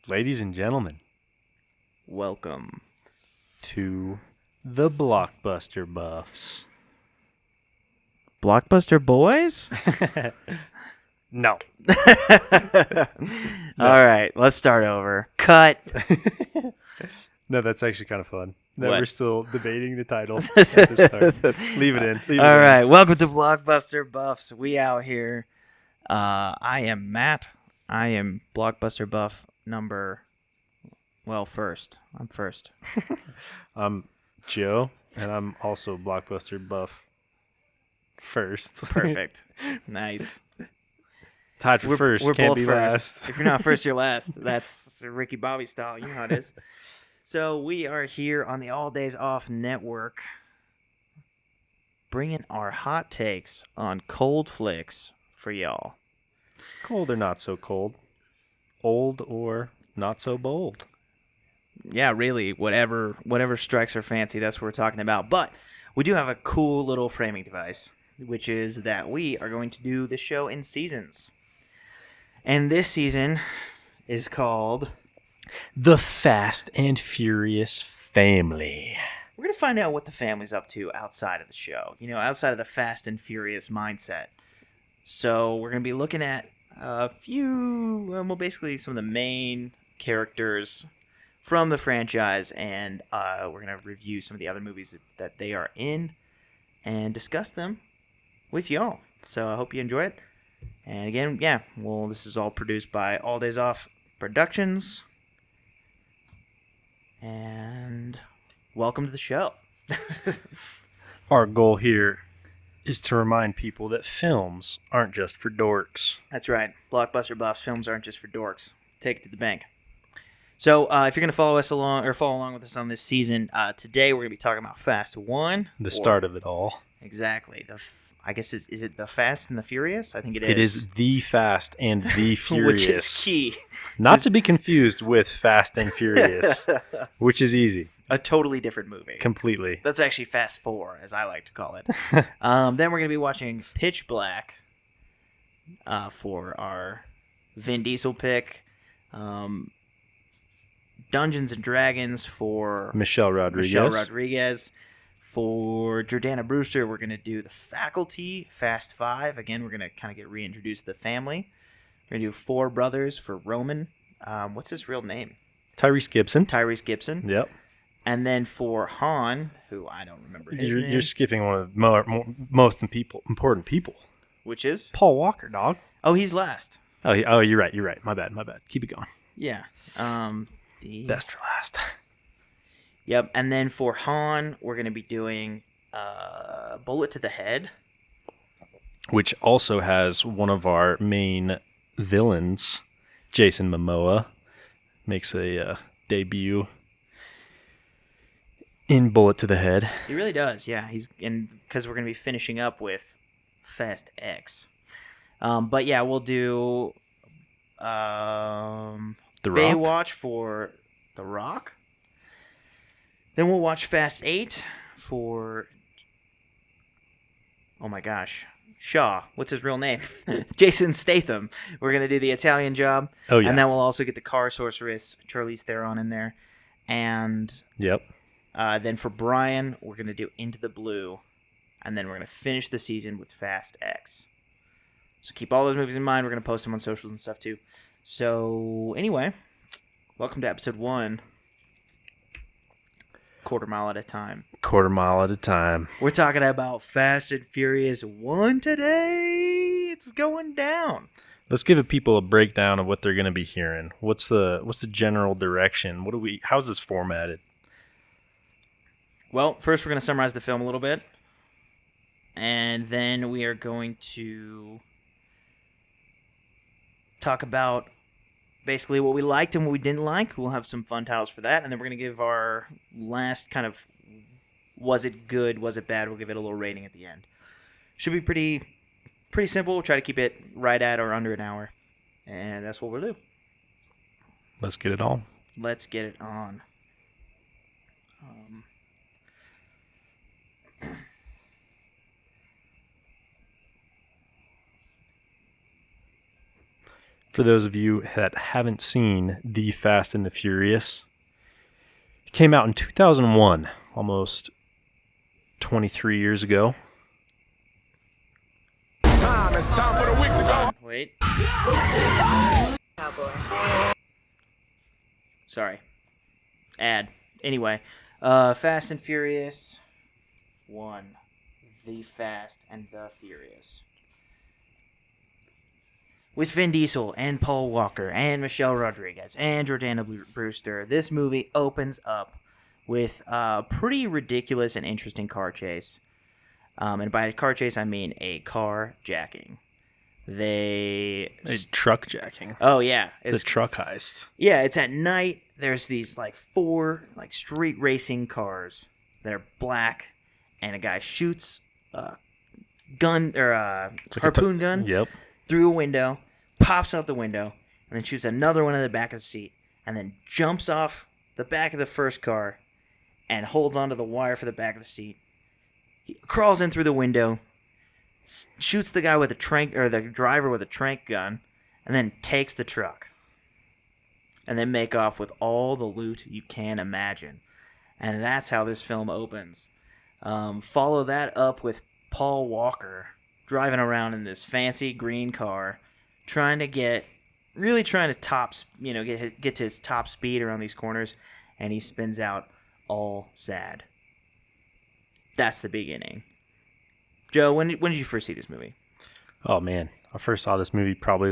Ladies and gentlemen, Welcome. to the Blockbuster Buffs. Blockbuster Boys? No. All right, let's start over. Cut. No, that's actually kind of fun. That What? we're still debating the title at the start. Leave it in. All right, welcome to Blockbuster Buffs. We out here. I am Matt. I am Blockbuster Buff number. Well, first. I'm first. I'm Joe, and I'm also Blockbuster Buff first. Perfect. Nice. Tied for first. We're Can't both be first. last. If you're not first, you're last. That's Ricky Bobby style. You know how it is. So we are here on the All Days Off Network, bringing our hot takes on cold flicks for y'all. Cold or not so cold. Old or not so bold. Yeah, really, whatever strikes our fancy, that's what we're talking about. But we do have a cool little framing device, which is that we are going to do the show in seasons. And this season is called The Fast and Furious Family. We're going to find out what the family's up to outside of the show, outside of the Fast and Furious mindset. So we're going to be looking at a few, basically some of the main characters from the franchise, and we're going to review some of the other movies that they are in and discuss them with y'all. So I hope you enjoy it. And again, this is all produced by All Days Off Productions. And welcome to the show. Our goal here is to remind people that films aren't just for dorks. That's right. Blockbuster Buffs, films aren't just for dorks. Take it to the bank. So if you're going to follow along with us on this season, today we're going to be talking about Fast 1. The start of it all. Exactly. I guess is it the Fast and the Furious? I think it is. It is The Fast and The Furious. Which is key. Not to be confused with Fast and Furious, which is easy. A totally different movie. Completely. That's actually Fast 4, as I like to call it. Then we're going to be watching Pitch Black for our Vin Diesel pick. Dungeons and Dragons for Michelle Rodriguez. For Jordana Brewster, we're going to do The Faculty, Fast 5. Again, we're going to kind of get reintroduced to the family. We're going to do Four Brothers for Roman. What's his real name? Tyrese Gibson. Yep. And then for Han, who I don't remember his name. You're skipping one of the most important people. Which is? Paul Walker, dog. Oh, he's last. Oh, you're right. My bad. Keep it going. Yeah. Best for last. Yep, and then for Han, we're going to be doing Bullet to the Head. Which also has one of our main villains, Jason Momoa, makes a debut in Bullet to the Head. He really does, yeah. Because we're going to be finishing up with Fast X. But yeah, we'll do The Rock? Baywatch for The Rock. Then we'll watch Fast 8 for, oh my gosh, Shaw. What's his real name? Jason Statham. We're going to do The Italian Job. Oh, yeah. And then we'll also get the Car Sorceress, Charlize Theron in there. And Yep. Then for Brian, we're going to do Into the Blue. And then we're going to finish the season with Fast X. So keep all those movies in mind. We're going to post them on socials and stuff too. So anyway, welcome to episode 1. Quarter mile at a time. We're talking about Fast and Furious 1 today. It's going down. Let's give people a breakdown of what they're going to be hearing. What's the general direction? How's this formatted? Well, first we're going to summarize the film a little bit. And then we are going to talk about basically what we liked and what we didn't like. We'll have some fun titles for that. And then we're going to give our last kind of, was it good, was it bad? We'll give it a little rating at the end. Should be pretty simple. We'll try to keep it right at or under an hour. And that's what we'll do. Let's get it on. Let's get it on. For those of you that haven't seen The Fast and the Furious, it came out in 2001, almost 23 years ago. It's time for the week to go. Wait. Sorry. Ad. Anyway, Fast and Furious 1. The Fast and the Furious. With Vin Diesel and Paul Walker and Michelle Rodriguez and Jordana Brewster, this movie opens up with a pretty ridiculous and interesting car chase. And by a car chase, I mean a car jacking. A truck jacking. Oh, yeah. It's a truck heist. Yeah, it's at night. There's these, 4, street racing cars that are black, and a guy shoots a gun, or a harpoon gun through a window, pops out the window, and then shoots another one in the back of the seat, and then jumps off the back of the first car and holds onto the wire for the back of the seat. He crawls in through the window, shoots the guy with a trank, or the driver with a trank gun, and then takes the truck. And then make off with all the loot you can imagine. And that's how this film opens. Follow that up with Paul Walker driving around in this fancy green car, trying to get to his top speed around these corners, and he spins out all sad. That's the beginning. Joe, when did you first see this movie? Oh man, I first saw this movie probably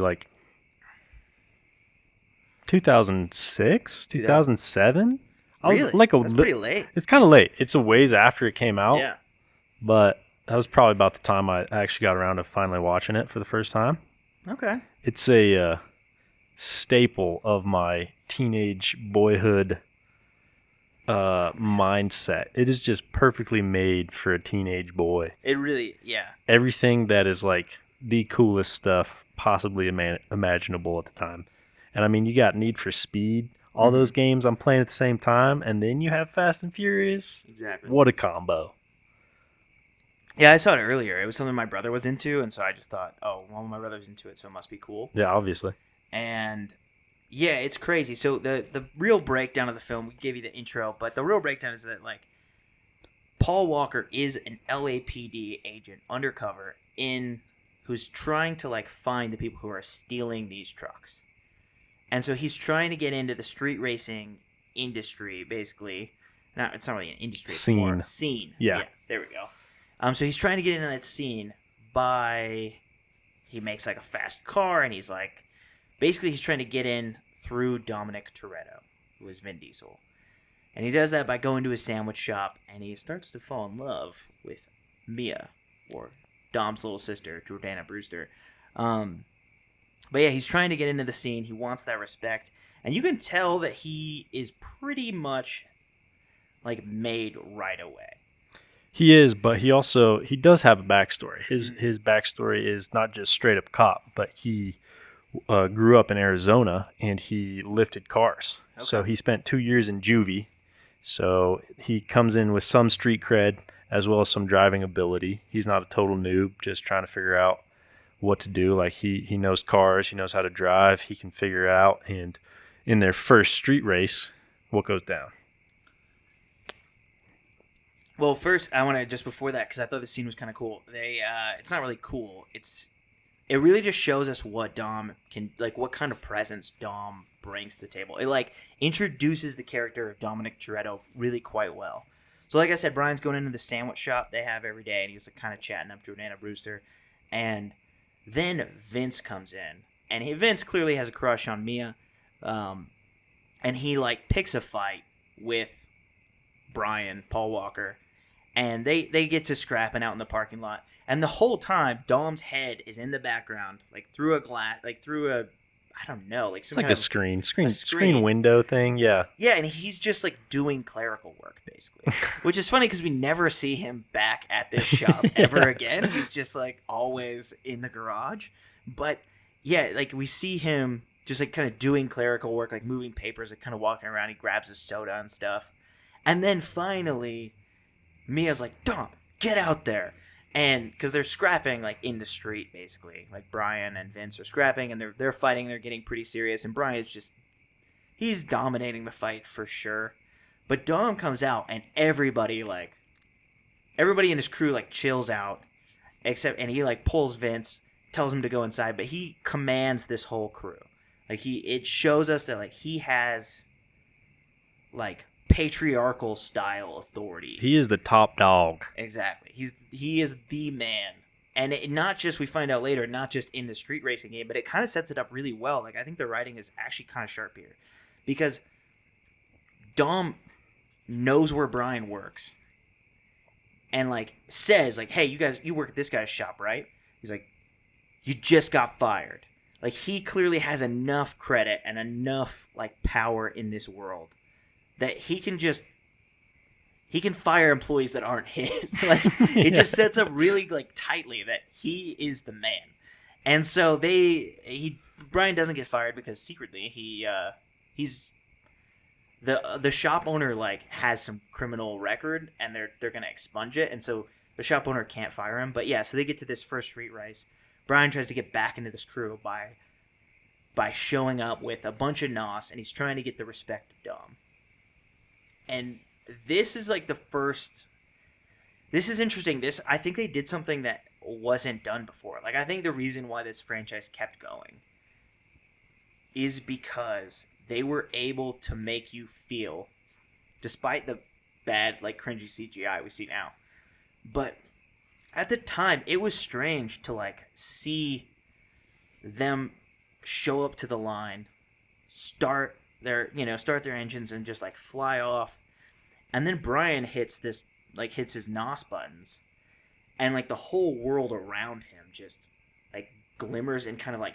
2006, 2007. I was Really? That's pretty late. It's kind of late. It's a ways after it came out. Yeah. But that was probably about the time I actually got around to finally watching it for the first time. Okay. It's a staple of my teenage boyhood mindset. It is just perfectly made for a teenage boy. It really, yeah. Everything that is the coolest stuff possibly imaginable at the time. And I mean, you got Need for Speed, all those games I'm playing at the same time, and then you have Fast and Furious. Exactly. What a combo. Yeah, I saw it earlier. It was something my brother was into, and so I just thought, oh, well, my brother's into it, so it must be cool. Yeah, obviously. And yeah, it's crazy. So the real breakdown of the film, we gave you the intro, but the real breakdown is that Paul Walker is an LAPD agent undercover who's trying to find the people who are stealing these trucks. And so he's trying to get into the street racing industry, basically. No, it's not really an industry. It's more a scene. Yeah. There we go. So he's trying to get into that scene he makes a fast car, and he's basically he's trying to get in through Dominic Toretto, who is Vin Diesel. And he does that by going to a sandwich shop, and he starts to fall in love with Mia, or Dom's little sister, Jordana Brewster. But yeah, he's trying to get into the scene. He wants that respect. And you can tell that he is pretty much made right away. He is, but he does have a backstory. His backstory is not just straight up cop, but he grew up in Arizona and he lifted cars. Okay. So he spent 2 years in juvie. So he comes in with some street cred as well as some driving ability. He's not a total noob, just trying to figure out what to do. He knows cars, he knows how to drive, he can figure it out. And in their first street race, what goes down? Well, first, I want to, just before that, because I thought the scene was kind of cool. It's not really cool. It really just shows us what Dom can, what kind of presence Dom brings to the table. It, introduces the character of Dominic Toretto really quite well. So, like I said, Brian's going into the sandwich shop they have every day, and he's, kind of chatting up Jordana Brewster. And then Vince comes in, and Vince clearly has a crush on Mia, and he, picks a fight with Brian, Paul Walker, and they get to scrapping out in the parking lot. And the whole time, Dom's head is in the background, through a glass, through a, I don't know, some kind a of screen window thing, yeah. Yeah, and he's just doing clerical work basically, which is funny because we never see him back at this shop ever again. He's just always in the garage. But yeah, we see him just kind of doing clerical work, moving papers, kind of walking around. He grabs his soda and stuff, and then finally, Mia's Dom, get out there. And because they're scrapping like in the street, basically, like Brian and Vince are scrapping, and they're fighting. They're getting pretty serious, and Brian is just he's dominating the fight for sure. But Dom comes out, and everybody in his crew like chills out, and he like pulls Vince, tells him to go inside, but he commands this whole crew. Like it shows us that like he has like patriarchal style authority. He is the top dog. Exactly. He is the man. And not just, we find out later, not just in the street racing game, but it kind of sets it up really well. Like, I think the writing is actually kind of sharp here. Because Dom knows where Brian works. And, like, says, like, hey, you work at this guy's shop, right? He's like, you just got fired. Like, he clearly has enough credit and enough, like, power in this world that he can fire employees that aren't his. Like it just sets up really like tightly that he is the man. And so Brian doesn't get fired because secretly he's the shop owner like has some criminal record and they're gonna expunge it, and so the shop owner can't fire him. But yeah, so they get to this first street race. Brian tries to get back into this crew by showing up with a bunch of nos, and he's trying to get the respect of Dom. And this is like the first. This is interesting. I think they did something that wasn't done before. Like I think the reason why this franchise kept going is because they were able to make you feel, despite the bad, like cringy CGI we see now, but at the time it was strange to like see them show up to the line, start their engines and just like fly off, and then Brian hits his NOS buttons, and like the whole world around him just like glimmers and kind of like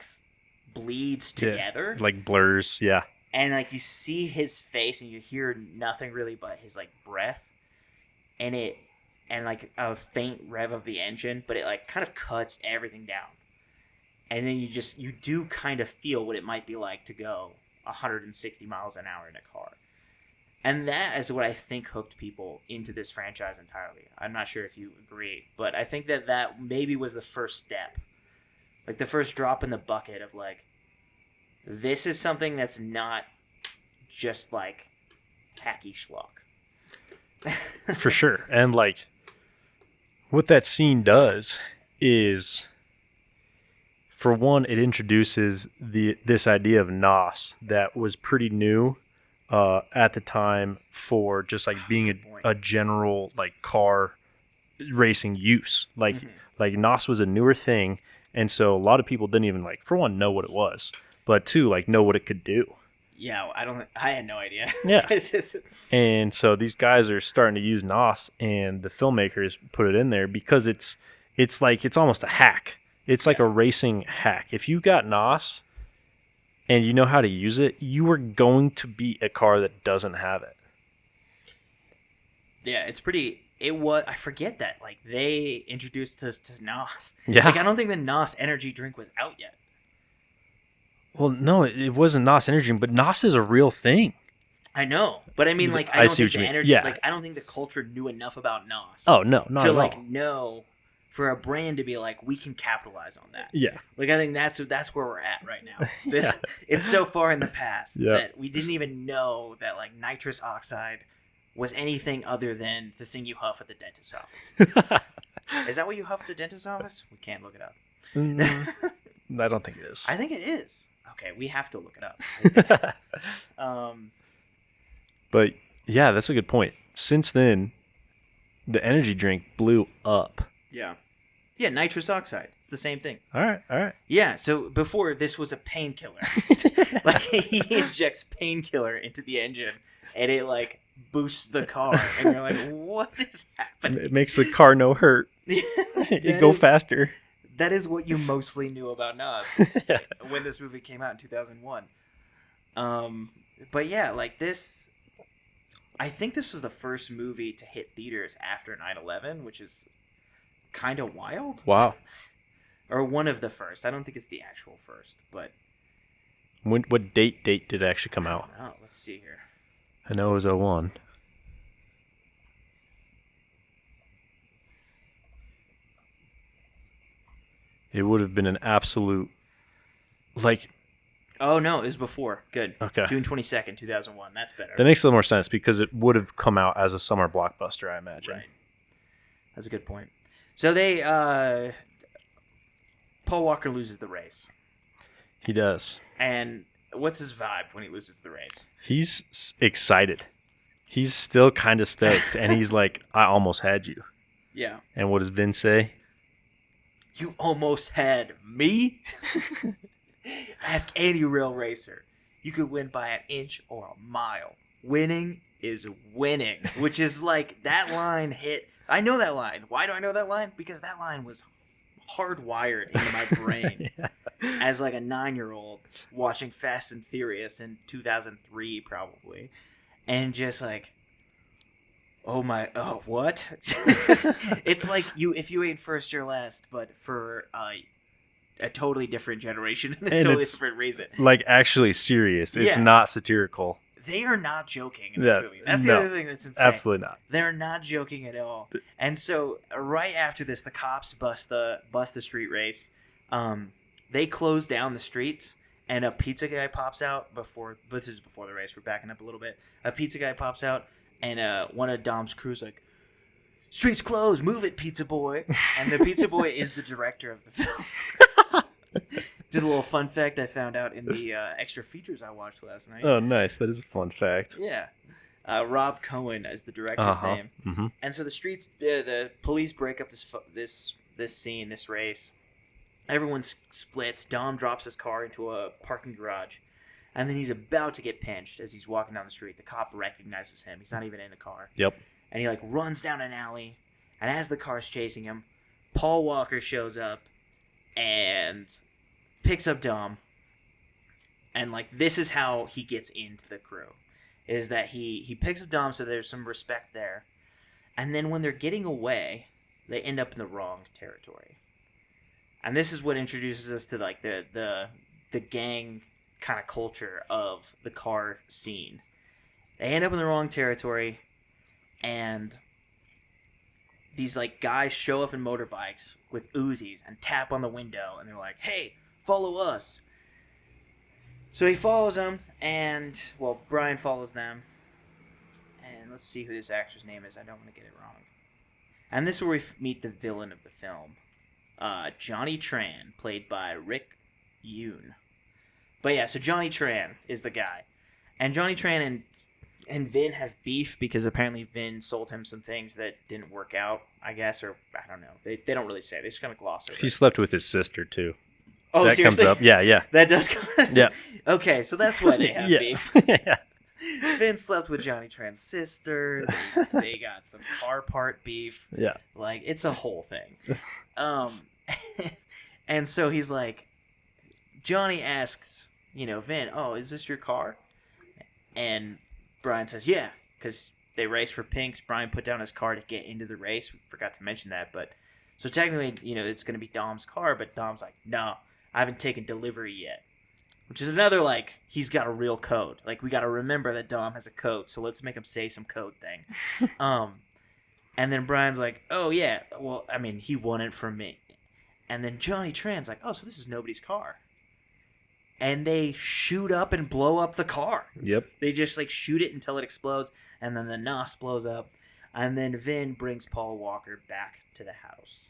bleeds together, like blurs, yeah. And like you see his face and you hear nothing really but his like breath, and like a faint rev of the engine, but it like kind of cuts everything down, and then you do kind of feel what it might be like to go 160 miles an hour in a car. And that is what I think hooked people into this franchise entirely. I'm not sure if you agree, but I think that maybe was the first step. Like the first drop in the bucket of like, this is something that's not just like hacky schlock. For sure. And like what that scene does is, for one, it introduces this idea of NOS that was pretty new at the time for just like being a general like car racing use. Like like NOS was a newer thing, and so a lot of people didn't even like, for one, know what it was, but two, like know what it could do. Yeah, I had no idea. Yeah. And so these guys are starting to use NOS, and the filmmakers put it in there because it's almost a hack. It's like a racing hack. If you got NOS and you know how to use it, you are going to beat a car that doesn't have it. Yeah, I forget that. Like, they introduced us to NOS. Yeah. Like, I don't think the NOS energy drink was out yet. Well, no, it wasn't NOS energy, but NOS is a real thing. I know. But I mean, like, I don't see think what you the mean. energy, Yeah. like, I don't think the culture knew enough about NOS. Oh, no, not to, at like, all. know, for a brand to be like, we can capitalize on that. Yeah. Like, I think that's where we're at right now. It's so far in the past that we didn't even know that, like, nitrous oxide was anything other than the thing you huff at the dentist's office. Is that what you huff at the dentist's office? We can't look it up. I don't think it is. I think it is. Okay, we have to look it up. But yeah, that's a good point. Since then, the energy drink blew up. Yeah. Yeah, nitrous oxide. It's the same thing. All right. Yeah, so before, this was a painkiller. Like, he injects painkiller into the engine, and it, like, boosts the car. And you're like, what is happening? It makes the car no hurt. It go faster. That is what you mostly knew about NOS when this movie came out in 2001. But yeah, like this, I think this was the first movie to hit theaters after 9/11, which is kind of wild. Wow. Or one of the first. I don't think it's the actual first, but... What date did it actually come out? Oh, let's see here. I know it was 01. It would have been an absolute, like, Oh, no, it was before. Good. okay. June 22nd, 2001. That's better. That makes a little more sense because it would have come out as a summer blockbuster, I imagine. Right. That's a good point. So Paul Walker loses the race. He does. And what's his vibe when he loses the race? He's excited. He's still kind of stoked, and he's like, I almost had you. Yeah. And what does Vin say? You almost had me? Ask any real racer. You could win by an inch or a mile. Winning is winning. Which is like, that line hit. I know that line. Why do I know that line? Because that line was hardwired into my brain Yeah. as like a 9-year-old watching Fast and Furious in 2003 probably. And just like, oh what? It's like if you ain't first or last, but for a totally different generation and a And totally it's different reason. Like, actually serious. It's Yeah. not satirical. They are not joking in this Yeah, movie. That's the no. other thing that's insane. Absolutely not. They're not joking at all. And so right after this, the cops bust the street race. They close down the streets, and a pizza guy pops out this is before the race. We're backing up a little bit. A pizza guy pops out, and one of Dom's crew's like, "Streets closed, move it, pizza boy." And the pizza boy is the director of the film. Just a little fun fact I found out in the extra features I watched last night. Oh, nice. That is a fun fact. Yeah. Rob Cohen is the director's name. Mm-hmm. And so the police break up this scene, this race. Everyone splits. Dom drops his car into a parking garage. And then he's about to get pinched as he's walking down the street. The cop recognizes him. He's not even in the car. Yep. And he runs down an alley. And as the car's chasing him, Paul Walker shows up and picks up Dom. And this is how he gets into the crew. Is that he picks up Dom, so there's some respect there. And then when they're getting away, they end up in the wrong territory. And this is what introduces us to the gang kind of culture of the car scene. They end up in the wrong territory, and these guys show up in motorbikes with Uzis and tap on the window, and they're like, "Hey, follow us." So he follows them, and Brian follows them. And let's see who this actor's name is. I don't want to get it wrong. And this is where we meet the villain of the film, Johnny Tran, played by Rick Yoon. But yeah, so Johnny Tran is the guy. And Johnny Tran and Vin have beef because apparently Vin sold him some things that didn't work out, I guess, or I don't know. They don't really say. They just kind of gloss over He it. slept with his sister, too. Oh, that seriously? comes up. Yeah. That does come Yeah. Okay, so that's why they have Yeah. beef. Yeah. Vin slept with Johnny Tran's sister. They got some car part beef. Yeah. It's a whole thing. And so he's like, Johnny asks, Vin, "Oh, is this your car?" And Brian says, "Yeah," because they race for pinks. Brian put down his car to get into the race. We forgot to mention that, but so technically, it's going to be Dom's car, but Dom's like, "No, I haven't taken delivery yet." Which is another, he's got a real code. We got to remember that Dom has a code, so let's make him say some code thing. And then Brian's like, "Oh, yeah, well, I mean, he won it from me." And then Johnny Tran's like, "Oh, so this is nobody's car." And they shoot up and blow up the car. Yep. They just, shoot it until it explodes, and then the NOS blows up. And then Vin brings Paul Walker back to the house.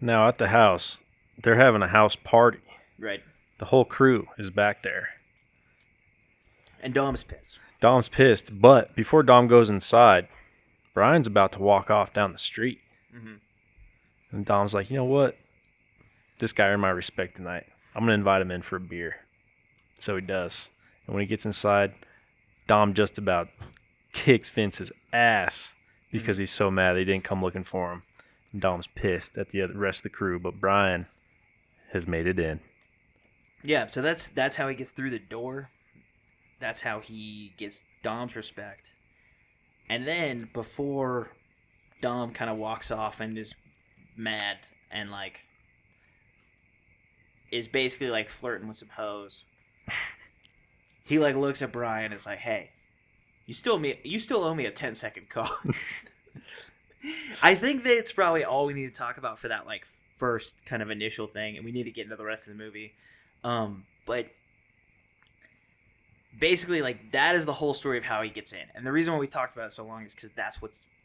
Now, at the house, they're having a house party. Right. The whole crew is back there. And Dom's pissed. Dom's pissed, but before Dom goes inside, Brian's about to walk off down the street. Mm-hmm. And Dom's like, "You know what? This guy earned my respect tonight. I'm going to invite him in for a beer." So he does. And when he gets inside, Dom just about kicks Vince's ass because he's so mad they didn't come looking for him. And Dom's pissed at the rest of the crew, but Brian has made it in. Yeah, so that's how he gets through the door. That's how he gets Dom's respect. And then before Dom kind of walks off and is mad and is basically flirting with some hoes, he looks at Brian and is like, "Hey, you still owe me a 10-second call." I think that's probably all we need to talk about for that first kind of initial thing, and we need to get into the rest of the movie. But basically, like, that is the whole story of how he gets in. And the reason why we talked about it so long is because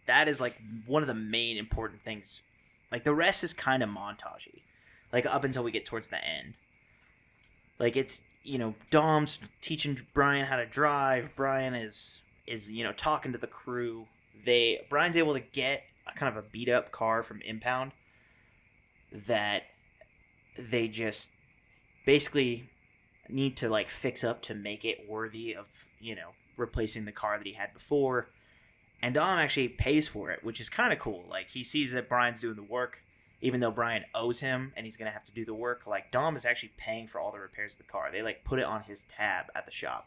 that is like one of the main important things. Like, the rest is kind of montagey, like, up until we get towards the end. Like, it's, Dom's teaching Brian how to drive. Brian is talking to the crew. Brian's able to get a kind of a beat up car from Impound that they just basically need to, like, fix up to make it worthy of, replacing the car that he had before. And Dom actually pays for it, which is kind of cool. Like, he sees that Brian's doing the work, even though Brian owes him and he's going to have to do the work. Like, Dom is actually paying for all the repairs of the car. They, like, put it on his tab at the shop.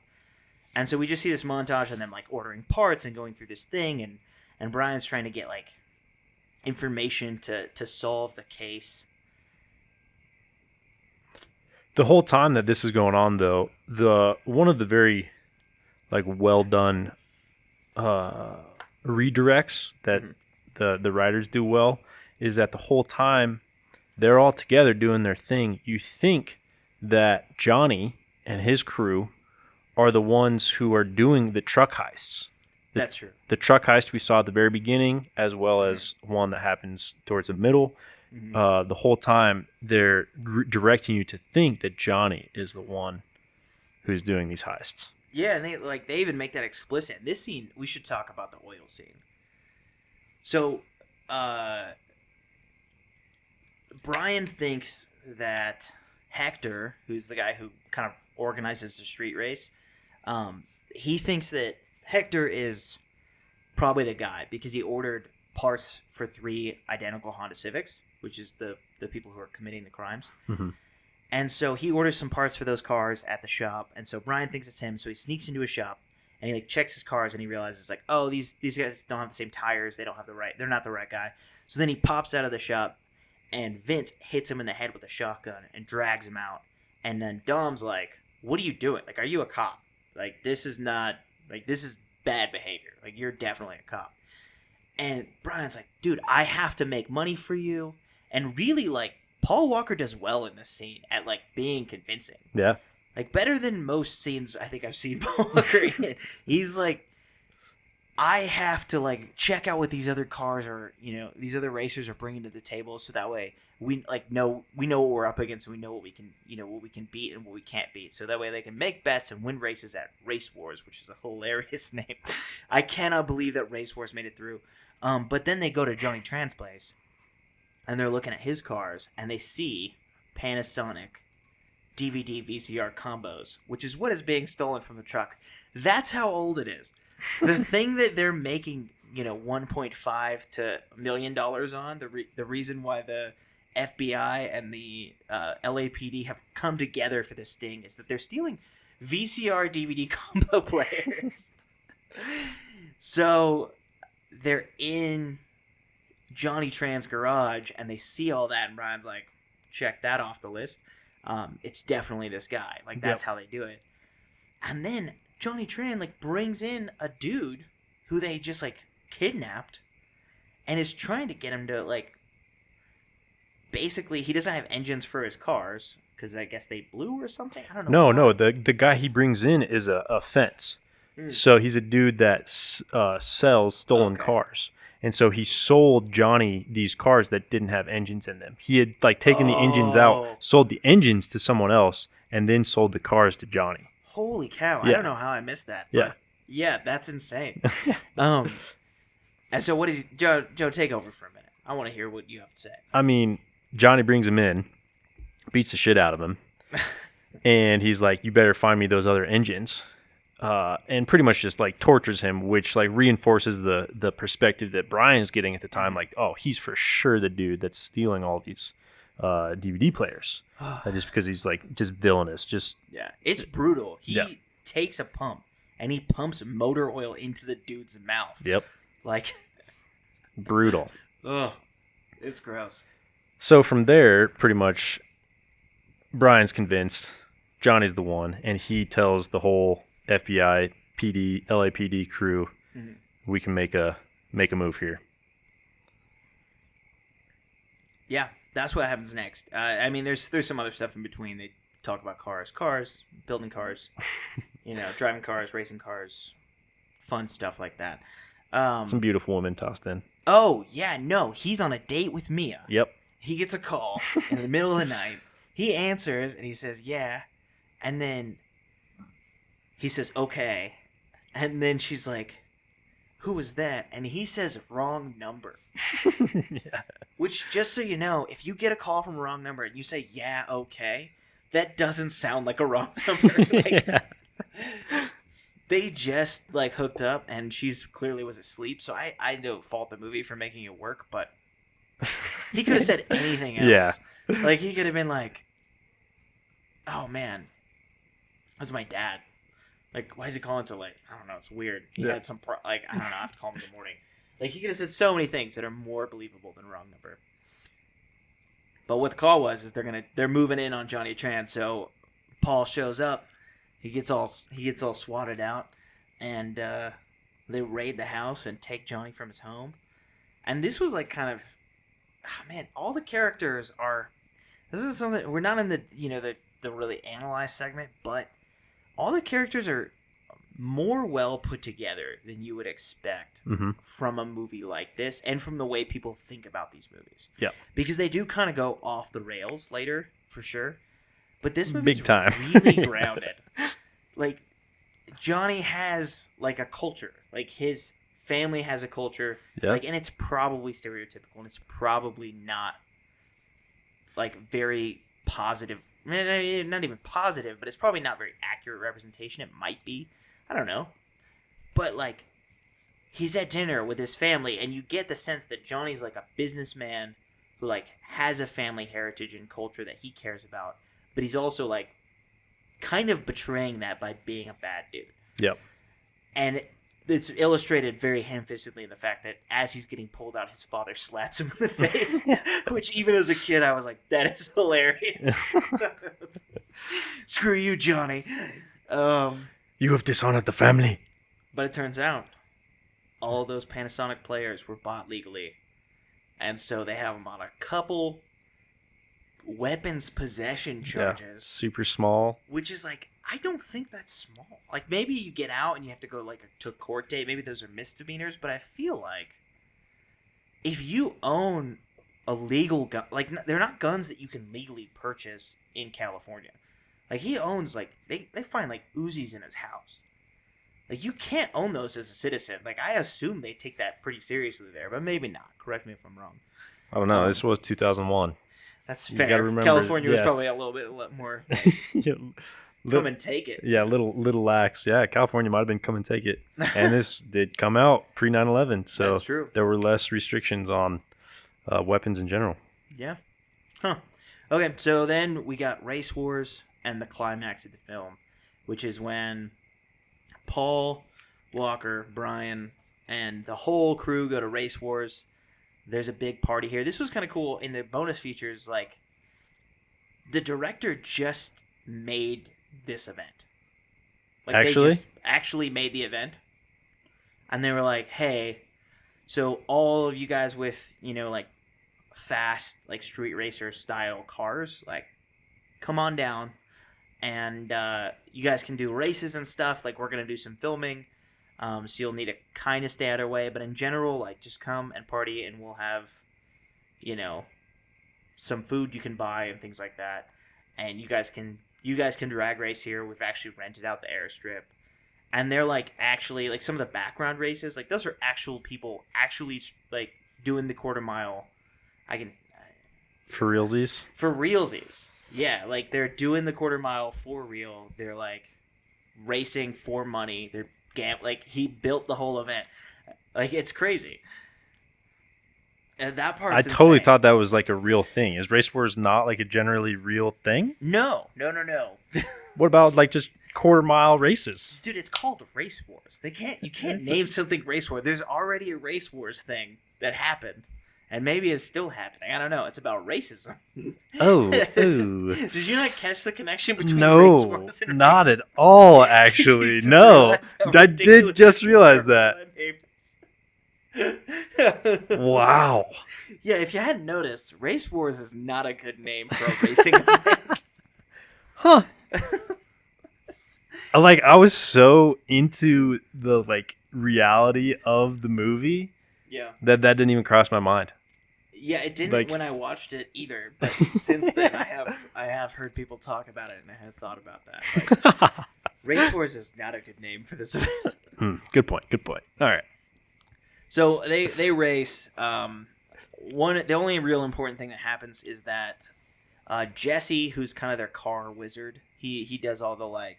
And so we just see this montage of them, like, ordering parts and going through this thing. And Brian's trying to get, like, information to solve the case. The whole time that this is going on, though, one of the very, like, well done redirects that the writers do well is that the whole time they're all together doing their thing. You think that Johnny and his crew are the ones who are doing the truck heists. That's true. The truck heist we saw at the very beginning, as well as one that happens towards the middle. The whole time they're directing you to think that Johnny is the one who's doing these heists. Yeah, and they even make that explicit. In this scene, we should talk about the oil scene. So, Brian thinks that Hector, who's the guy who kind of organizes the street race, he thinks that Hector is probably the guy because he ordered parts for 3 identical Honda Civics, which is the people who are committing the crimes. Mm-hmm. And so he orders some parts for those cars at the shop, and so Brian thinks it's him, so he sneaks into his shop, and he, like, checks his cars, and he realizes, like, oh, these guys don't have the same tires, they're not the right guy. So then he pops out of the shop, and Vince hits him in the head with a shotgun and drags him out. And then Dom's like, what are you doing? Like, are you a cop? Like, this is bad behavior. Like, you're definitely a cop. And Brian's like, dude, I have to make money for you. And really, like, Paul Walker does well in this scene at, like, being convincing. Yeah. Like, better than most scenes I think I've seen Paul Walker in. He's like, I have to, like, check out what these other cars are, these other racers are bringing to the table, so that way we know what we're up against, and we know what we can beat and what we can't beat. So that way they can make bets and win races at Race Wars, which is a hilarious name. I cannot believe that Race Wars made it through. But then they go to Johnny Tran's place, and they're looking at his cars, and they see Panasonic DVD VCR combos, which is what is being stolen from the truck. That's how old it is. The thing that they're making, $1.5 to $1 million on, the reason why the FBI and the LAPD have come together for this sting is that they're stealing VCR DVD combo players. So they're in Johnny Tran's garage, and they see all that, and Brian's like, check that off the list. It's definitely this guy. Like, that's how they do it. And then Johnny Tran, like, brings in a dude who they just, like, kidnapped and is trying to get him to, like, basically, he doesn't have engines for his cars because I guess they blew or something. I don't know. No. The guy he brings in is a fence. So he's a dude that sells stolen cars. And so he sold Johnny these cars that didn't have engines in them. He had, like, taken the engines out, sold the engines to someone else, and then sold the cars to Johnny. Holy cow. Yeah. I don't know how I missed that. But yeah, that's insane. And so what is Joe, take over for a minute. I want to hear what you have to say. I mean, Johnny brings him in, beats the shit out of him, and he's like, you better find me those other engines. And pretty much just, like, tortures him, which, like, reinforces the perspective that Brian's getting at the time. Like, oh, he's for sure the dude that's stealing all these DVD players. Just because he's, like, just villainous. It's brutal. He takes a pump and he pumps motor oil into the dude's mouth. Yep. Like, brutal. Ugh, it's gross. So from there, pretty much, Brian's convinced Johnny's the one, and he tells the whole FBI, PD, LAPD crew, we can make a move here. Yeah, that's what happens next. I mean, there's some other stuff in between. They talk about cars, building cars, driving cars, racing cars, fun stuff like that. Some beautiful women tossed in. Oh yeah, no, he's on a date with Mia. Yep. He gets a call in the middle of the night. He answers and he says, "Yeah," and then he says, "Okay," and then she's like, "Who was that?" And he says, "Wrong number." Yeah. Which, just so you know, if you get a call from a wrong number and you say, "Yeah, okay," that doesn't sound like a wrong number. Yeah. They just hooked up, and she's clearly was asleep. So I don't fault the movie for making it work, but he could have said anything else. Yeah. He could have been like, "Oh man, that's my dad. Why is he calling to I don't know. It's weird. He had some I don't know. I have to call him in the morning." He could have said so many things that are more believable than wrong number. But what the call was is they're moving in on Johnny Tran. So Paul shows up. He gets all swatted out, and they raid the house and take Johnny from his home. And this was all the characters are. This is something we're not in the really analyzed segment, but all the characters are more well put together than you would expect from a movie like this, and from the way people think about these movies. Yeah, because they do kind of go off the rails later, for sure. But this movie's big time. really grounded. Johnny has a culture. His family has a culture. Yep. And it's probably stereotypical, and it's probably not very positive. Not even positive, but it's probably not very accurate representation. It might be. I don't know. But he's at dinner with his family, and you get the sense that Johnny's a businessman who has a family heritage and culture that he cares about. But he's also kind of betraying that by being a bad dude. Yep. And it's illustrated very ham-fistedly in the fact that as he's getting pulled out, his father slaps him in the face. Which even as a kid, I was like, that is hilarious. Screw you, Johnny. You have dishonored the family. But it turns out all of those Panasonic players were bought legally. And so they have them on a couple weapons possession charges. Yeah, super small. Which is I don't think that's small. Maybe you get out and you have to go to a court date. Maybe those are misdemeanors. But I feel if you own a legal gun, they're not guns that you can legally purchase in California. He owns they find Uzis in his house. You can't own those as a citizen. I assume they take that pretty seriously there, but maybe not. Correct me if I'm wrong. I don't know. This was 2001. That's You fair. gotta remember, California was yeah. probably a little bit more Yeah, come and take it. Yeah, little lax. Yeah, California might have been come and take it. And this did come out pre 9/11, so That's true. there were less restrictions on weapons in general. Yeah. Huh. Okay, so then we got Race Wars and the climax of the film, which is when Paul, Walker, Brian, and the whole crew go to Race Wars. There's a big party here. This was kind of cool. In the bonus features, the director just made this event. Actually? They just actually made the event. And they were like, hey, so all of you guys with, fast, street racer style cars, come on down. And you guys can do races and stuff. We're going to do some filming. So you'll need to kind of stay out of our way. But in general, just come and party, and we'll have, some food you can buy and things like that. And you guys can drag race here. We've actually rented out the airstrip. And they're actually some of the background races, those are actual people actually doing the quarter mile. For realsies? For realsies. Yeah, they're doing the quarter mile for real. They're racing for money. They're he built the whole event. It's crazy. And that part I totally thought that was a real thing. Is Race Wars not a generally real thing? No. What about just quarter mile races? Dude, it's called Race Wars. You can't name something Race Wars. There's already a Race Wars thing that happened. And maybe it's still happening. I don't know. It's about racism. Oh. Ooh. Did you not catch the connection between Race No, Wars and not race? at all, actually. Did you just No. realize how I did ridiculous just this realize term that. name is? Wow. Yeah, if you hadn't noticed, Race Wars is not a good name for a racing event. Huh. Like, I was so into the like reality of the movie Yeah. that didn't even cross my mind. Yeah, it didn't Like- when I watched it either, but since then I have heard people talk about it and I have thought about that. But Race Wars is not a good name for this event. Good point. All right. So they race. The only real important thing that happens is that Jesse, who's kind of their car wizard, he does all the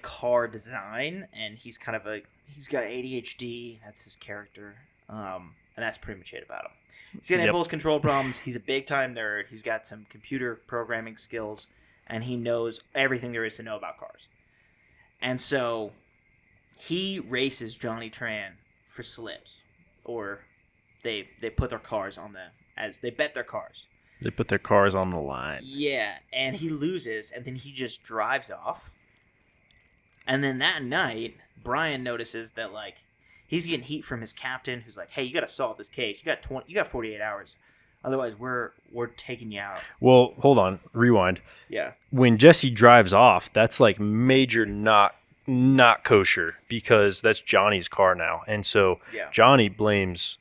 car design, and he's got ADHD. That's his character, and that's pretty much it about him. He's got impulse control problems. He's a big time nerd. He's got some computer programming skills, and he knows everything there is to know about cars. And so he races Johnny Tran for slips, or they put their cars they bet their cars. They put their cars on the line. Yeah, and he loses, and then he just drives off. And then that night, Brian notices that he's getting heat from his captain, who's like, "Hey, you got to solve this case. You got 48 hours, otherwise we're taking you out." Well, hold on, rewind. Yeah. When Jesse drives off, that's like major not kosher, because that's Johnny's car now, and so Johnny blames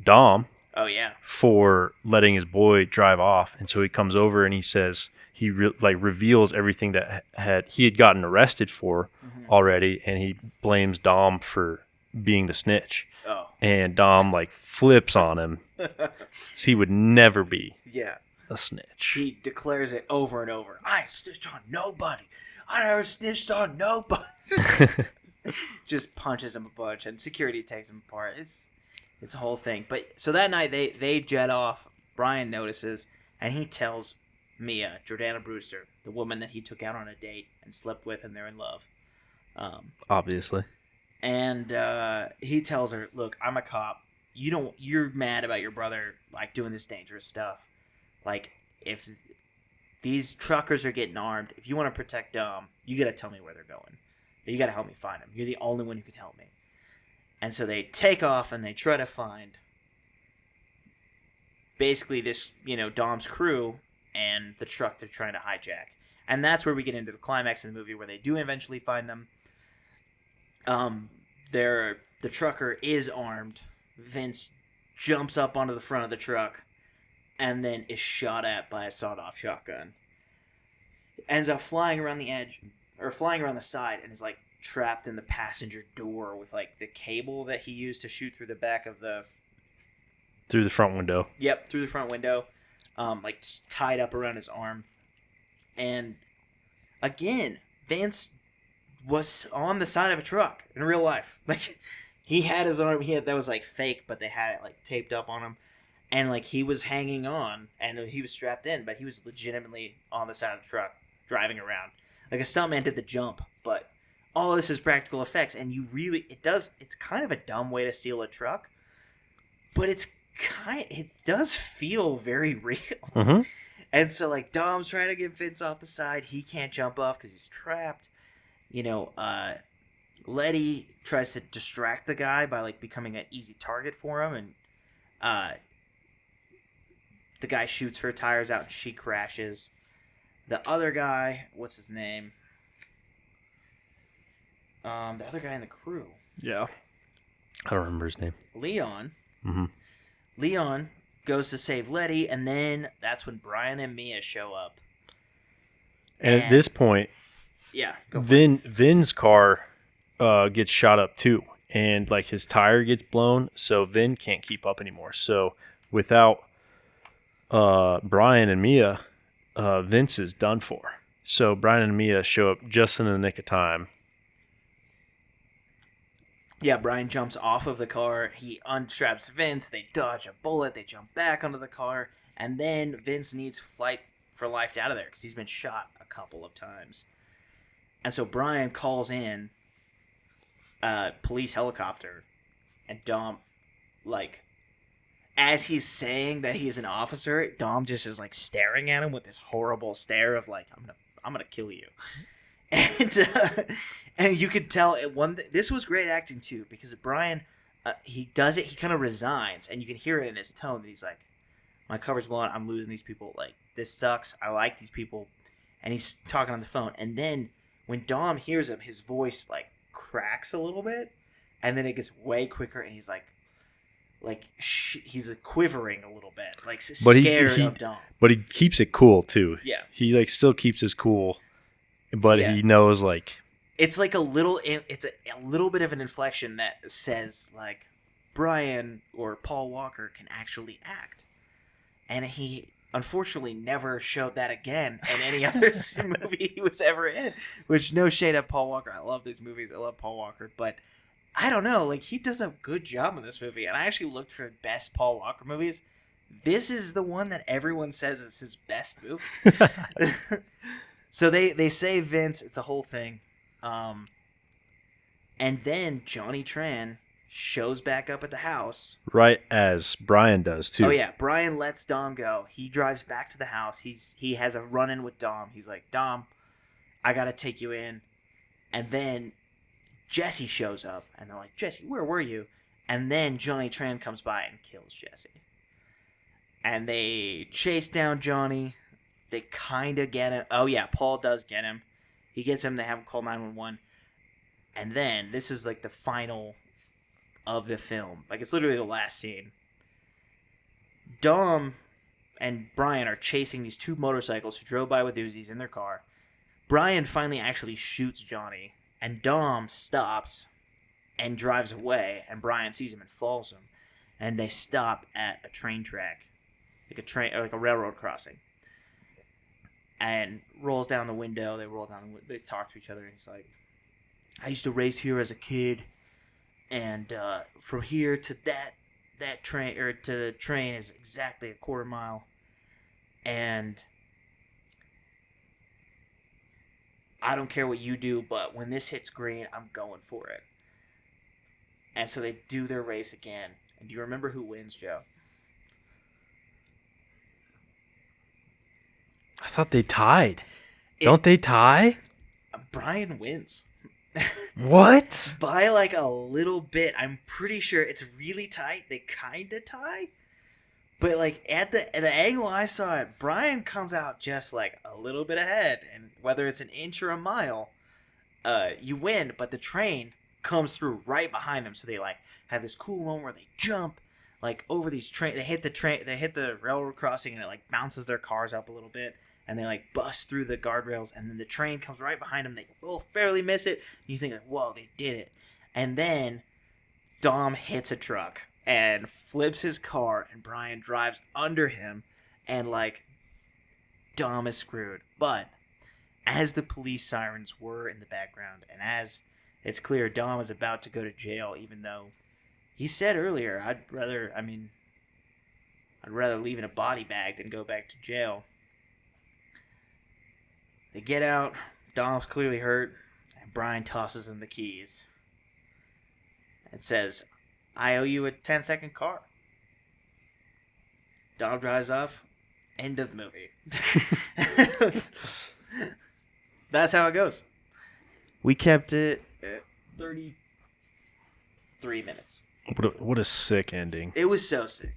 Dom. Oh yeah. For letting his boy drive off, and so he comes over and he says he reveals everything that he had gotten arrested for already, and he blames Dom for being the snitch. Oh. And Dom flips on him. So he would never be a snitch. He declares it over and over. I snitched on nobody. I never snitched on nobody. Just punches him a bunch, and security takes him apart. It's a whole thing. But so that night they jet off. Brian notices, and he tells Mia, Jordana Brewster, the woman that he took out on a date and slept with, and they're in love. Obviously. And he tells her, "Look, I'm a cop. You're mad about your brother doing this dangerous stuff. If these truckers are getting armed, if you want to protect Dom, you got to tell me where they're going. You got to help me find them. You're the only one who can help me." And so they take off and they try to find basically this, Dom's crew and the truck they're trying to hijack. And that's where we get into the climax of the movie, where they do eventually find them. The trucker is armed. Vince jumps up onto the front of the truck and then is shot at by a sawed-off shotgun. Ends up flying around the side, and is trapped in the passenger door with the cable that he used to shoot through the back of through the front window. Yep, through the front window, tied up around his arm. And again, Vance was on the side of a truck in real life. He had his arm. That was fake, but they had it taped up on him, and he was hanging on, and he was strapped in, but he was legitimately on the side of the truck driving around. A stuntman did the jump, but all this is practical effects, and it's kind of a dumb way to steal a truck, but it does feel very real. Mm-hmm. And so Dom's trying to get Vince off the side. He can't jump off because he's trapped. Letty tries to distract the guy by becoming an easy target for him, and the guy shoots her tires out and she crashes. The other guy, what's his name? The other guy in the crew. Yeah. I don't remember his name. Leon. Mm-hmm. Leon goes to save Letty, and then that's when Brian and Mia show up. And at this point, Vin's car gets shot up too, and his tire gets blown, so Vin can't keep up anymore. So without Brian and Mia, Vince is done for. So Brian and Mia show up just in the nick of time. Yeah, Brian jumps off of the car. He unstraps Vince. They dodge a bullet. They jump back onto the car. And then Vince needs flight for life out of there because he's been shot a couple of times. And so Brian calls in a police helicopter. And Dom, as he's saying that he's an officer, Dom just is staring at him with this horrible stare of I'm gonna kill you. And you could tell this was great acting too, because Brian he does it. He kind of resigns, and you can hear it in his tone that he's like, "My cover's blown. I'm losing these people. Like, this sucks. I like these people." And he's talking on the phone, and then when Dom hears him, his voice like cracks a little bit, and then it gets way quicker, and he's like he's quivering a little bit, like But scared of Dom. But he keeps it cool too. Yeah, he like still keeps his cool, but Yeah. he knows like it's like it's a little bit of an inflection that says like Brian or Paul Walker can actually act, and he unfortunately never showed that again in any other movie he was ever in. Which, no shade at Paul Walker. I love these movies. I love Paul Walker, but I don't know. Like, he does a good job in this movie, and I actually looked for best Paul Walker movies. This is the one that everyone says is his best movie. So they say Vince. It's a whole thing. And then Johnny Tran shows back up at the house. right as Brian does too. Oh yeah, Brian lets Dom go. He drives back to the house. He has a run-in with Dom. He's like, Dom, I gotta take you in. And then Jesse shows up, and they're like, Jesse, where were you? And then Johnny Tran comes by and kills Jesse. And they chase down Johnny. They kind of get him. Oh yeah, Paul does get him. He gets him. They have him call 911. And then this is like the final of the film. Like, it's literally the last scene. Dom and Brian are chasing these two motorcycles who drove by with Uzis in their car. Brian finally actually shoots Johnny, and Dom stops and drives away, and Brian sees him and follows him. And they stop at a train track, like a railroad crossing. And rolls down the window. They talk to each other, and he's like, I used to race here as a kid, and from here to that train, or to the train, is exactly a quarter mile. And I don't care what you do, but when this hits green, I'm going for it. And so they do their race again. And do you remember who wins, Joe? I thought they tied. Don't they tie? Brian wins. What? By like a little bit. I'm pretty sure it's really tight. They kind of tie. But like at the angle I saw it, Brian comes out just like a little bit ahead. And whether it's an inch or a mile, you win. But the train comes through right behind them. So they like have this cool moment where they jump like over these train. They hit the railroad crossing, and it like bounces their cars up a little bit. And they like bust through the guardrails, and then the train comes right behind them. They both barely miss it. You think like, whoa, they did it. And then Dom hits a truck and flips his car, and Brian drives under him, and like Dom is screwed. But as the police sirens were in the background, and as it's clear Dom is about to go to jail, even though he said earlier, I'd rather leave in a body bag than go back to jail. They get out. Dom's clearly hurt, and Brian tosses him the keys. It says, I owe you a 10-second car. Dom drives off. End of movie. That's how it goes. We kept it at 33 minutes. What a sick ending. It was so sick.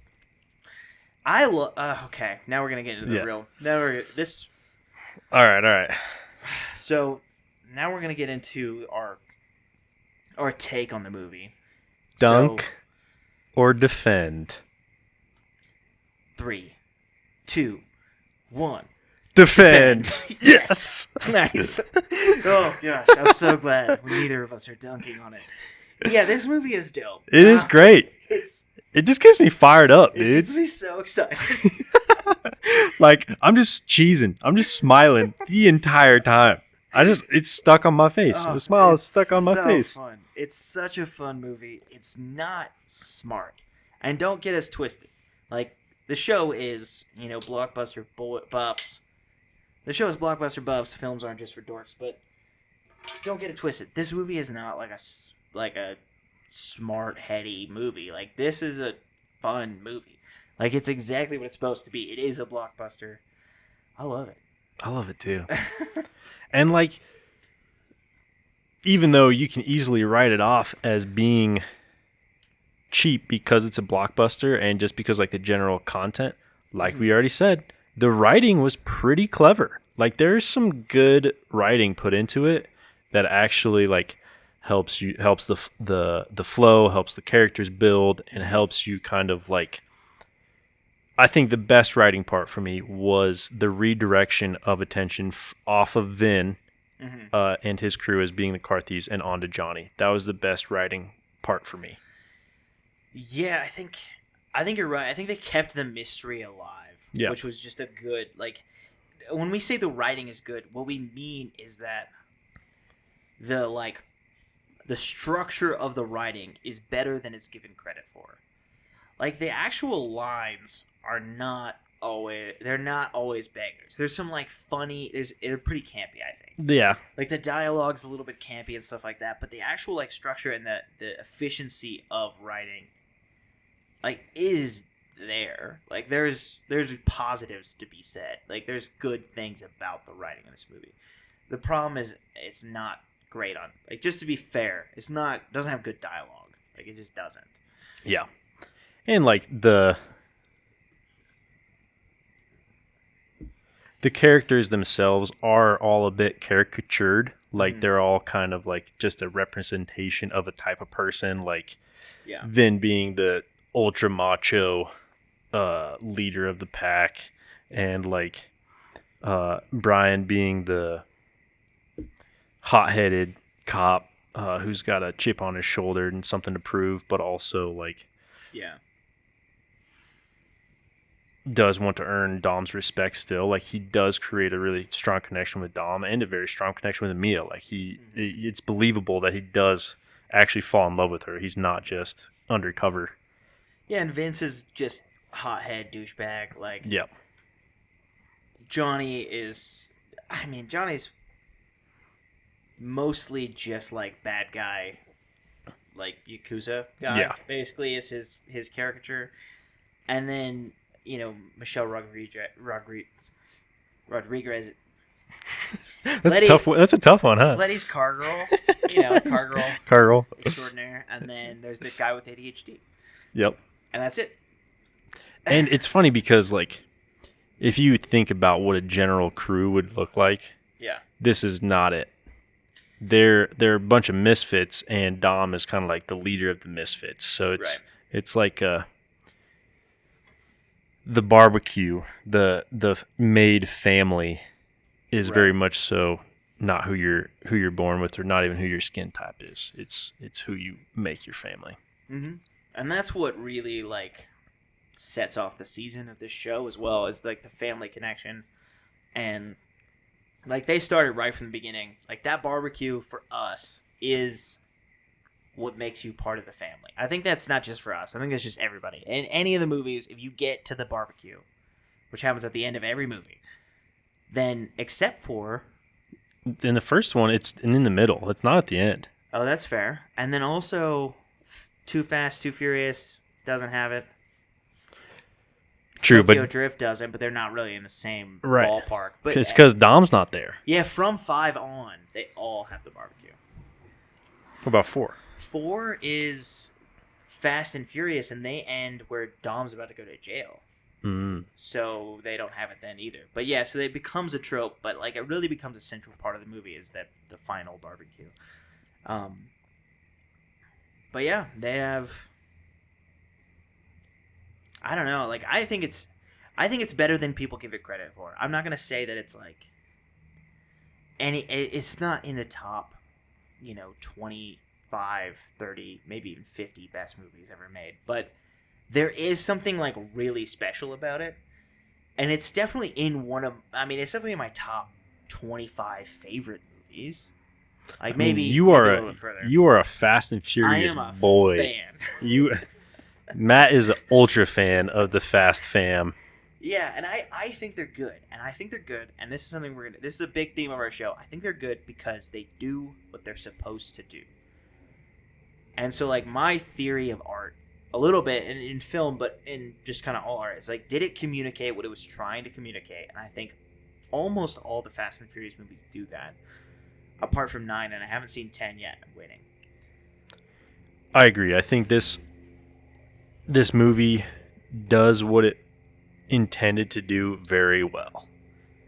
Okay, now we're going to get into the real... All right. So now we're gonna get into our take on the movie. Dunk or defend. 3, 2, 1. Defend. Yes. Nice. Oh gosh, I'm so glad neither of us are dunking on it. Yeah, this movie is dope. It is great. It just gets me fired up, dude. It gets me so excited. Like, I'm just cheesing. I'm just smiling the entire time. It's stuck on my face. The smile is stuck on my face. Fun. It's such a fun movie. It's not smart. And don't get us twisted. Like, the show is, Blockbuster Buffs. The show is Blockbuster Buffs. Films aren't just for dorks, but don't get it twisted. This movie is not like a smart, heady movie. Like, this is a fun movie. Like, it's exactly what it's supposed to be. It is a blockbuster. I love it. I love it too. And like, even though you can easily write it off as being cheap because it's a blockbuster and just because like the general content, like Mm-hmm. we already said, the writing was pretty clever. Like there's some good writing put into it that actually like helps the flow, helps the characters build, and helps you kind of like. I think the best writing part for me was the redirection of attention off of Vin Mm-hmm. and his crew as being the car thieves and onto Johnny. That was the best writing part for me. Yeah, I think you're right. I think they kept the mystery alive, Yeah. which was just a good like. When we say the writing is good, what we mean is that the structure of the writing is better than it's given credit for. Like the actual lines are not always bangers. There's some like funny. They're pretty campy, I think. Yeah. Like the dialogue's a little bit campy and stuff like that, but the actual like structure and the efficiency of writing like is there. Like there's positives to be said. Like there's good things about the writing in this movie. The problem is it's not great on like just to be fair, doesn't have good dialogue. Like it just doesn't. Yeah. And like the characters themselves are all a bit caricatured. Like they're all kind of like just a representation of a type of person. Like Yeah. Vin being the ultra macho leader of the pack, and like Brian being the hot-headed cop who's got a chip on his shoulder and something to prove, but also like Yeah. does want to earn Dom's respect still. Like he does create a really strong connection with Dom and a very strong connection with Mia. Like it's believable that he does actually fall in love with her. He's not just undercover. Yeah, and Vince is just hothead douchebag. Like Yep. Johnny's mostly just like bad guy, like Yakuza guy. Yeah. Basically, is his caricature, and then Michelle Rodriguez, That's a tough one, huh? Letty's car girl, car girl Carl. extraordinaire, and then there's the guy with ADHD, Yep. and that's it. And it's funny because like if you think about what a general crew would look like, Yeah. this is not it. They're a bunch of misfits, and Dom is kind of like the leader of the misfits. So it's like the barbecue, the maid family is very much so not who you're born with, or not even who your skin type is. It's who you make your family. Mm-hmm. And that's what really like sets off the season of this show as well, is like the family connection. And like they started right from the beginning. Like that barbecue for us is what makes you part of the family. I think that's not just for us. I think that's just everybody. In any of the movies, if you get to the barbecue, which happens at the end of every movie, then except for In the first one, it's in the middle. It's not at the end. oh, that's fair. And then also Too Fast, Too Furious doesn't have it. True, Tokyo but Drift doesn't, but they're not really in the same Right. ballpark. But it's because Dom's not there. yeah, from 5 on, they all have the barbecue. What about 4? 4 is Fast and Furious, and they end where Dom's about to go to jail. So they don't have it then either. But yeah, so it becomes a trope, but like it really becomes a central part of the movie is that the final barbecue. But yeah, they have. I don't know. Like I think it's better than people give it credit for. I'm not gonna say that it's like it's not in the top, 25, 30, maybe even 50 best movies ever made. But there is something like really special about it. And it's definitely in it's definitely in my top 25 favorite movies. Like maybe you maybe are a little bit further. you are a Fast and I Furious am a boy. fan. Matt is an ultra fan of the Fast fam. Yeah, and I think they're good. And I think they're good. And this is something this is a big theme of our show. I think they're good because they do what they're supposed to do. And so like my theory of art, a little bit in film, but in just kind of all art, is like, did it communicate what it was trying to communicate? And I think almost all the Fast and Furious movies do that. Apart from 9, and I haven't seen 10 yet. I'm waiting. I agree. I think this this movie does what it intended to do very well.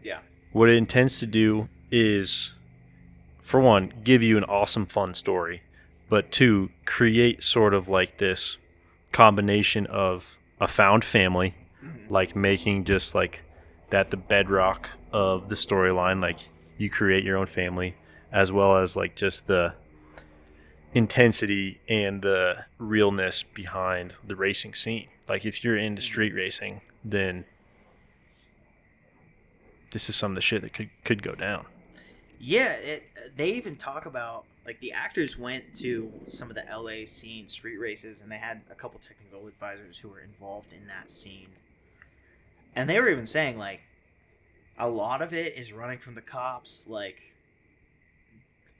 Yeah. What it intends to do is, for one, give you an awesome, fun story, but two, create sort of like this combination of a found family, like making just like that the bedrock of the storyline, like you create your own family, as well as like just the intensity and the realness behind the racing scene. Like if you're into street racing, then this is some of the shit that could go down. Yeah, they even talk about, like, the actors went to some of the LA scene street races, and they had a couple technical advisors who were involved in that scene. And they were even saying, like, a lot of it is running from the cops. Like,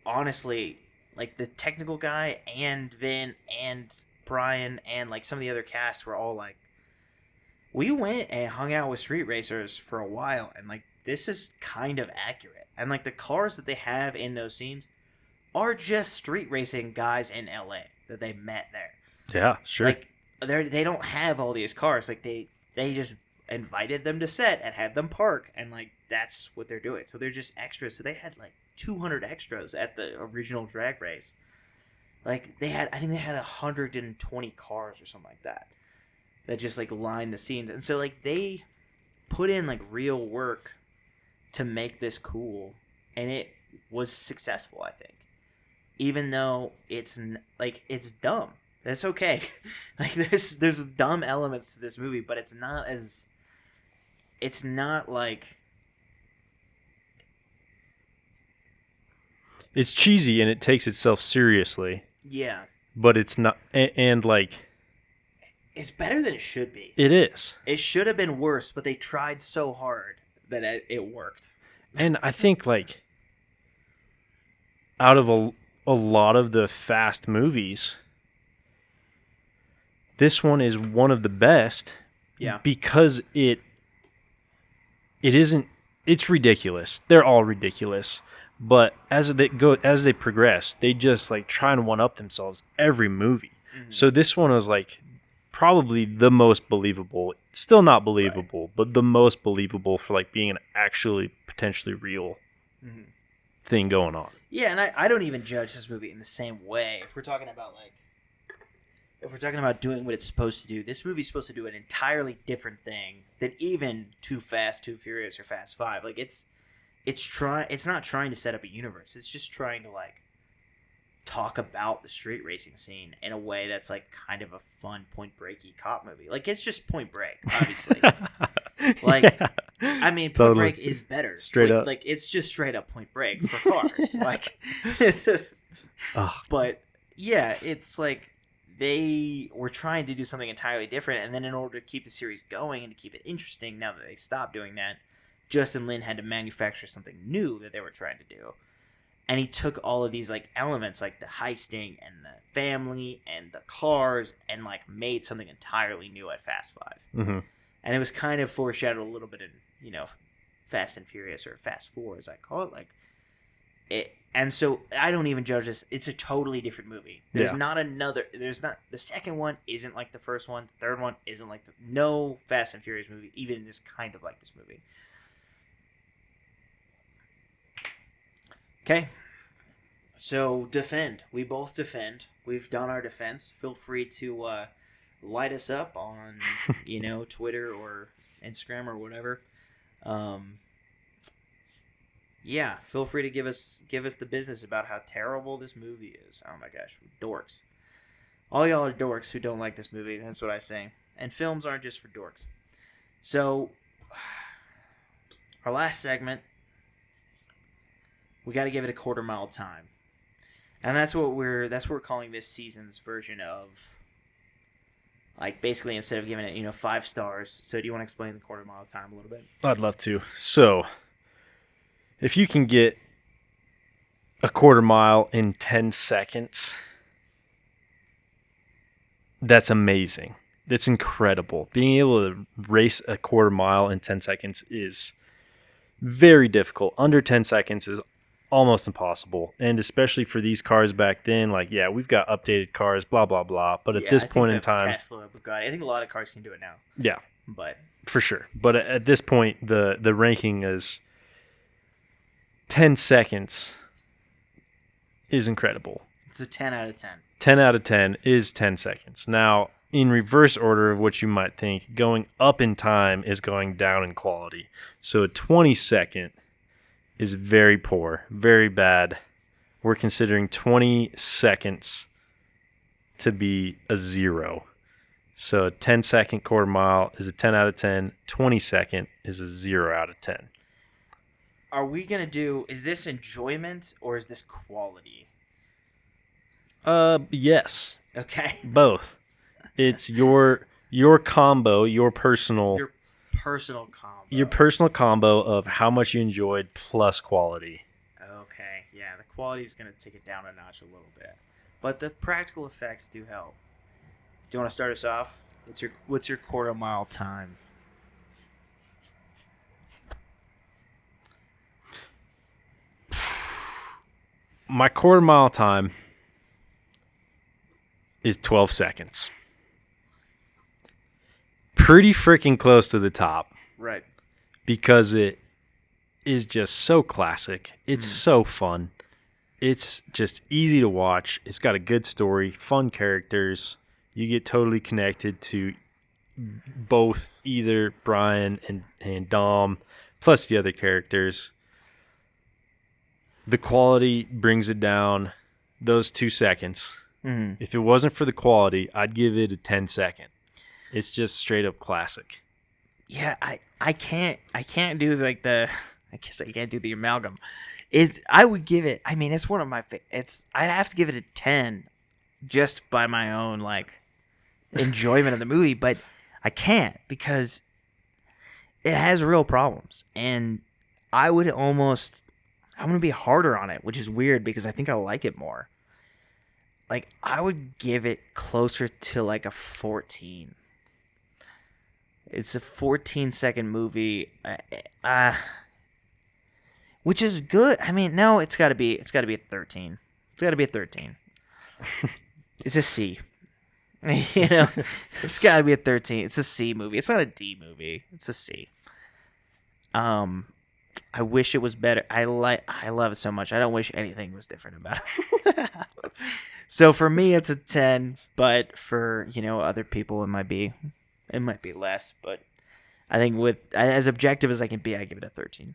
honestly, like, the technical guy and Vin and Brian and, like, some of the other cast were all like, we went and hung out with street racers for a while, and, like, this is kind of accurate. And, like, the cars that they have in those scenes are just street racing guys in LA that they met there. Yeah, sure. Like, they don't have all these cars. Like, they just invited them to set and had them park, and, like, that's what they're doing. So they're just extras. So they had, like, 200 extras at the original drag race. Like, I think they had 120 cars or something like that just, like, lined the scenes. And so, like, they put in, like, real work to make this cool, and it was successful, I think. Even though it's dumb. That's okay. Like, there's dumb elements to this movie, but it's not like, it's cheesy and it takes itself seriously. Yeah. But it's not, and like, it's better than it should be. It is. It should have been worse, but they tried so hard that it worked. And I think, like, out of a lot of the Fast movies, this one is one of the best. Yeah. Because it's ridiculous. They're all ridiculous. But as they progress, they just, like, try and one up themselves every movie. Mm-hmm. So this one was, like, probably the most believable. Still not believable, right, but the most believable for, like, being an actually potentially real thing going on. Yeah, and I don't even judge this movie in the same way. If we're talking about doing what it's supposed to do, this movie's supposed to do an entirely different thing than even Too Fast, Too Furious, or Fast 5. Like, it's not trying to set up a universe. It's just trying to, like, talk about the street racing scene in a way that's, like, kind of a fun Point Breaky cop movie. Like, it's just Point Break, obviously. Like, yeah. I mean, Point Break is better. Straight up. Like, it's just straight up Point Break for cars. Like, it's just, but yeah, it's like they were trying to do something entirely different, and then in order to keep the series going and to keep it interesting, now that they stopped doing that, Justin Lin had to manufacture something new that they were trying to do. And he took all of these, like, elements, like the heisting and the family and the cars, and, like, made something entirely new at Fast 5. Mm-hmm. And it was kind of foreshadowed a little bit in, you know, Fast and Furious, or Fast 4, as I call it. Like, it. And so I don't even judge this. It's a totally different movie. There's not the second one isn't like the first one. The third one isn't like no Fast and Furious movie even is kind of like this movie. Okay, so defend. We both defend. We've done our defense. Feel free to light us up on, you know, Twitter or Instagram or whatever. Yeah, feel free to give us the business about how terrible this movie is. Oh my gosh, dorks. All y'all are dorks who don't like this movie. That's what I say. And films aren't just for dorks. So, our last segment, we got to give it a quarter mile time, and that's what we're calling this season's version of, like, basically instead of giving it, you know, 5 stars. So do you want to explain the quarter mile time a little bit? I'd love to. So if you can get a quarter mile in 10 seconds, that's amazing. That's incredible. Being able to race a quarter mile in 10 seconds is very difficult. Under 10 seconds is almost impossible. And especially for these cars back then, like, yeah, we've got updated cars, blah, blah, blah. But at this point in time, Tesla, Bugatti, I think a lot of cars can do it now. yeah, But for sure. But at this point, the ranking is 10 seconds is incredible. it's a 10 out of 10. 10 out of 10 is 10 seconds. Now, in reverse order of what you might think, going up in time is going down in quality. So a 20-second is very poor, very bad. We're considering 20 seconds to be a 0. So a 10-second quarter mile is a 10 out of 10. 20-second is a 0 out of 10. Are we going to do, is this enjoyment or is this quality? Yes, Okay. both. It's your combo, your personal Your personal combo. of how much you enjoyed plus quality. Okay, yeah, the quality is going to take it down a notch a little bit. But the practical effects do help. Do you want to start us off? What's your quarter mile time? My quarter mile time is 12 seconds. Pretty freaking close to the top Right. because it is just so classic. It's so fun. It's just easy to watch. It's got a good story, fun characters. You get totally connected to both either Brian and Dom, plus the other characters. The quality brings it down those 2 seconds. Mm-hmm. If it wasn't for the quality, I'd give it a 10-second. It's just straight up classic. Yeah, I can't do like I guess I can't do the amalgam. I would give it, I mean, it's one of my I'd have to give it a 10 just by my own like enjoyment of the movie, but I can't because it has real problems, and I'm going to be harder on it, which is weird because I think I like it more. Like, I would give it closer to like a 14. It's a 14-second movie, which is good. I mean, no, it's got to be a 13. It's got to be a 13. It's a C. It's got to be a 13. It's a C movie. It's not a D movie. It's a C. I wish it was better. I love it so much. I don't wish anything was different about it. So for me, it's a 10, but for other people, it might be less. But I think with as objective as I can be, I give it a 13.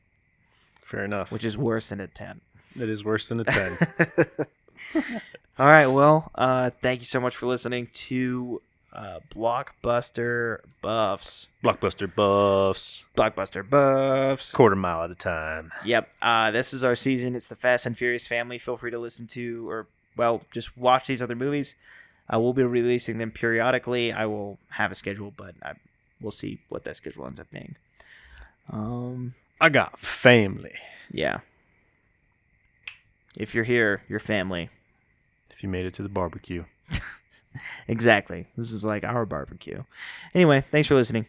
Fair enough. Which is worse than a 10. It is worse than a 10. All right. Well, thank you so much for listening to Blockbuster Buffs. Blockbuster Buffs. Blockbuster Buffs. Quarter mile at a time. Yep. This is our season. It's the Fast and Furious family. Feel free to listen to just watch these other movies. We'll be releasing them periodically. I will have a schedule, but we'll see what that schedule ends up being. I got family. Yeah. If you're here, you're family. If you made it to the barbecue. Exactly. This is like our barbecue. Anyway, thanks for listening.